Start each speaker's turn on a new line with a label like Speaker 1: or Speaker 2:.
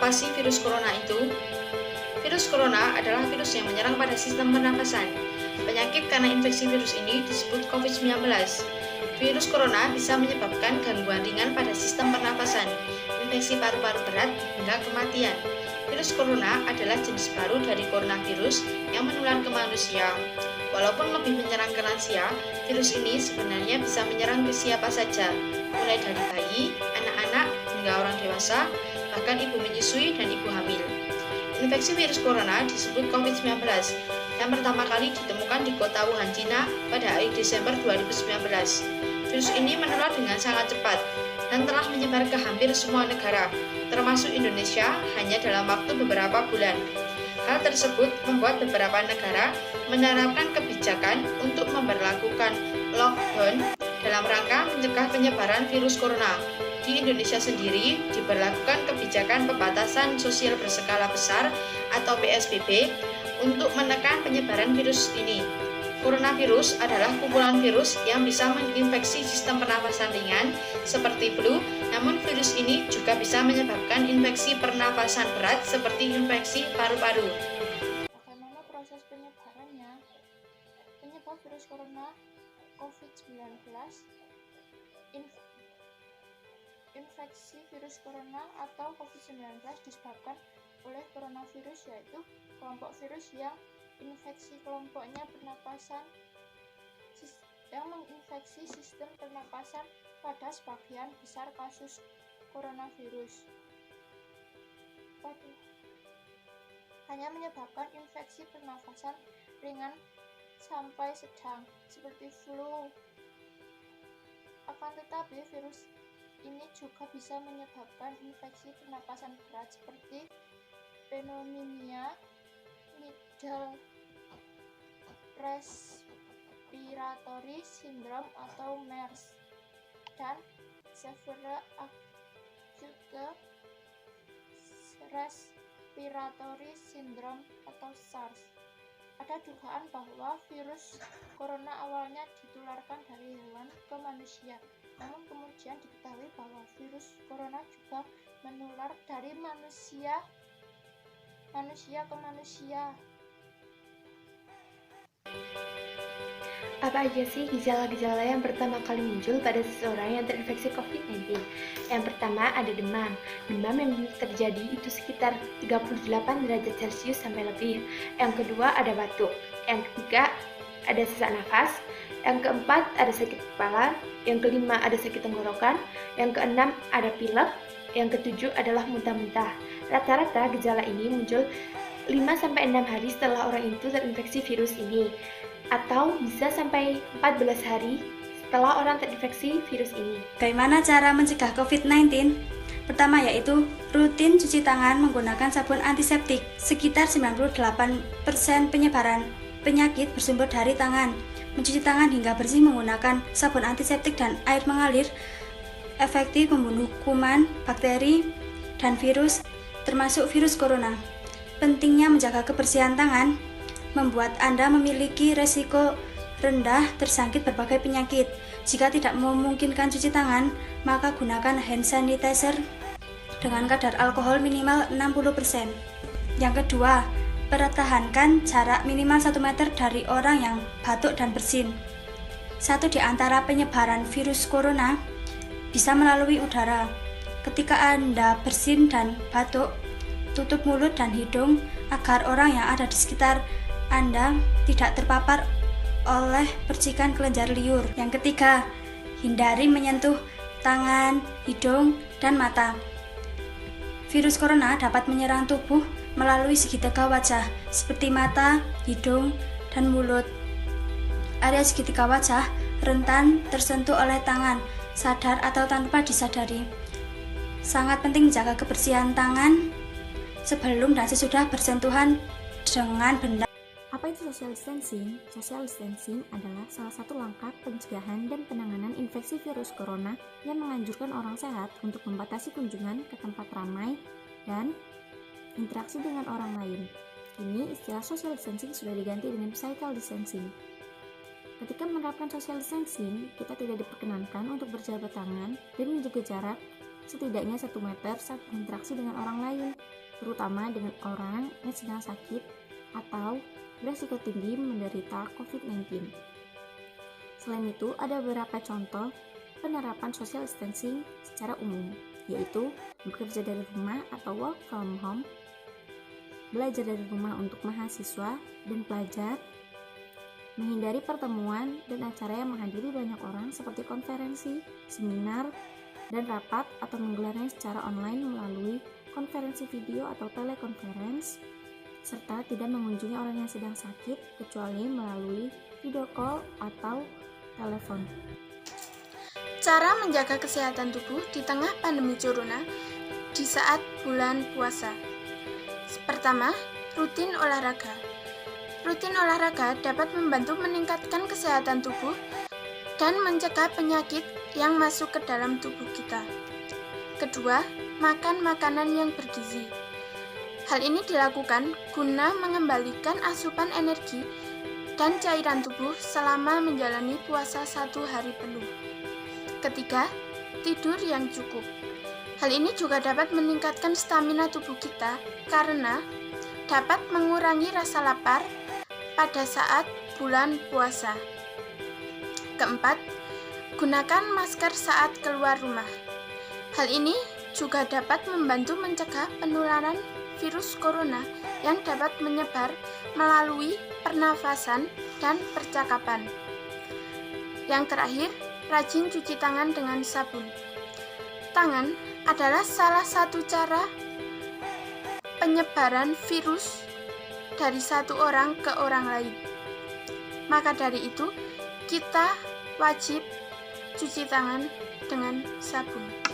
Speaker 1: Apa sih virus corona itu? Virus corona adalah virus yang menyerang pada sistem pernafasan. Penyakit karena infeksi virus ini disebut COVID-19. Virus corona bisa menyebabkan gangguan ringan pada sistem pernafasan, infeksi paru-paru berat, hingga kematian. Virus corona adalah jenis baru dari coronavirus yang menular ke manusia. Walaupun lebih menyerang ke lansia, virus ini sebenarnya bisa menyerang ke siapa saja, mulai dari bayi, anak-anak, hingga orang dewasa, bahkan ibu menyusui dan ibu hamil. Infeksi virus corona disebut COVID-19 yang pertama kali ditemukan di kota Wuhan, Cina pada akhir Desember 2019. Virus ini menular dengan sangat cepat dan telah menyebar ke hampir semua negara, termasuk Indonesia hanya dalam waktu beberapa bulan. Hal tersebut membuat beberapa negara menerapkan kebijakan untuk memberlakukan lockdown dalam rangka mencegah penyebaran virus corona. Di Indonesia sendiri diberlakukan kebijakan pembatasan sosial berskala besar atau PSBB untuk menekan penyebaran virus ini. Coronavirus adalah kumpulan virus yang bisa menginfeksi sistem pernafasan ringan seperti flu, namun virus ini juga bisa menyebabkan infeksi pernafasan berat seperti infeksi paru-paru.
Speaker 2: Bagaimana proses penyebarannya? Penyebab virus corona COVID-19. Infeksi virus corona atau COVID-19 disebabkan oleh coronavirus, yaitu kelompok virus yang infeksi kelompoknya pernapasan yang menginfeksi sistem pernapasan pada sebagian besar kasus coronavirus. Hanya menyebabkan infeksi pernafasan ringan sampai sedang seperti flu. Akan tetapi virus ini juga bisa menyebabkan infeksi pernapasan berat seperti pneumonia, middle respiratory syndrome atau MERS, dan severe acute respiratory syndrome atau SARS. Ada dugaan bahwa virus corona awalnya ditularkan dari hewan ke manusia, namun kemudian diketahui bahwa virus corona juga menular dari manusia ke manusia.
Speaker 3: Apa aja sih gejala-gejala yang pertama kali muncul pada seseorang yang terinfeksi COVID-19? Yang pertama ada demam. Demam yang terjadi itu sekitar 38 derajat Celcius sampai lebih. Yang kedua ada batuk. Yang ketiga ada sesak nafas. Yang keempat ada sakit kepala. Yang kelima ada sakit tenggorokan. Yang keenam ada pilek. Yang ketujuh adalah muntah-muntah. Rata-rata gejala ini muncul 5-6 hari setelah orang itu terinfeksi virus ini, atau bisa sampai 14 hari setelah orang terinfeksi virus ini.
Speaker 4: Bagaimana cara mencegah COVID-19? Pertama yaitu rutin cuci tangan menggunakan sabun antiseptik. Sekitar 98% penyebaran penyakit bersumber dari tangan. Mencuci tangan hingga bersih menggunakan sabun antiseptik dan air mengalir efektif membunuh kuman, bakteri, dan virus, termasuk virus corona. Pentingnya menjaga kebersihan tangan membuat Anda memiliki resiko rendah tersangkit berbagai penyakit. Jika tidak memungkinkan cuci tangan, maka gunakan hand sanitizer dengan kadar alkohol minimal 60%. Yang kedua, pertahankan jarak minimal 1 meter dari orang yang batuk dan bersin. Satu di antara penyebaran virus corona bisa melalui udara. Ketika Anda bersin dan batuk, tutup mulut dan hidung agar orang yang ada di sekitar Anda tidak terpapar oleh percikan kelenjar liur. Yang ketiga, hindari menyentuh tangan, hidung, dan mata. Virus corona dapat menyerang tubuh melalui segitiga wajah seperti mata, hidung, dan mulut. Area segitiga wajah rentan tersentuh oleh tangan, sadar atau tanpa disadari. Sangat penting menjaga kebersihan tangan sebelum dan sesudah bersentuhan dengan benda.
Speaker 5: Apa itu social distancing? Social distancing adalah salah satu langkah pencegahan dan penanganan infeksi virus corona yang menganjurkan orang sehat untuk membatasi kunjungan ke tempat ramai dan interaksi dengan orang lain. Kini istilah social distancing sudah diganti dengan physical distancing. Ketika menerapkan social distancing, kita tidak diperkenankan untuk berjabat tangan dan menjaga jarak setidaknya 1 meter saat berinteraksi dengan orang lain, terutama dengan orang yang sedang sakit atau beresiko tinggi menderita COVID-19. Selain itu, ada beberapa contoh penerapan social distancing secara umum, yaitu bekerja dari rumah atau work from home, belajar dari rumah untuk mahasiswa dan pelajar, menghindari pertemuan dan acara yang menghadiri banyak orang seperti konferensi, seminar, dan rapat atau menggelarnya secara online melalui konferensi video atau telekonferensi, serta tidak mengunjungi orang yang sedang sakit kecuali melalui video call atau telepon.
Speaker 2: Cara menjaga kesehatan tubuh di tengah pandemi corona di saat bulan puasa. Pertama, rutin olahraga. Rutin olahraga dapat membantu meningkatkan kesehatan tubuh dan mencegah penyakit yang masuk ke dalam tubuh kita. Kedua, makan makanan yang bergizi. Hal ini dilakukan guna mengembalikan asupan energi dan cairan tubuh selama menjalani puasa 1 hari penuh. Ketiga, tidur yang cukup. Hal ini juga dapat meningkatkan stamina tubuh kita karena dapat mengurangi rasa lapar pada saat bulan puasa. Keempat, gunakan masker saat keluar rumah. Hal ini juga dapat membantu mencegah penularan virus corona yang dapat menyebar melalui pernafasan dan percakapan. Yang terakhir, rajin cuci tangan dengan sabun. Tangan adalah salah satu cara penyebaran virus dari satu orang ke orang lain. Maka dari itu, kita wajib cuci tangan dengan sabun.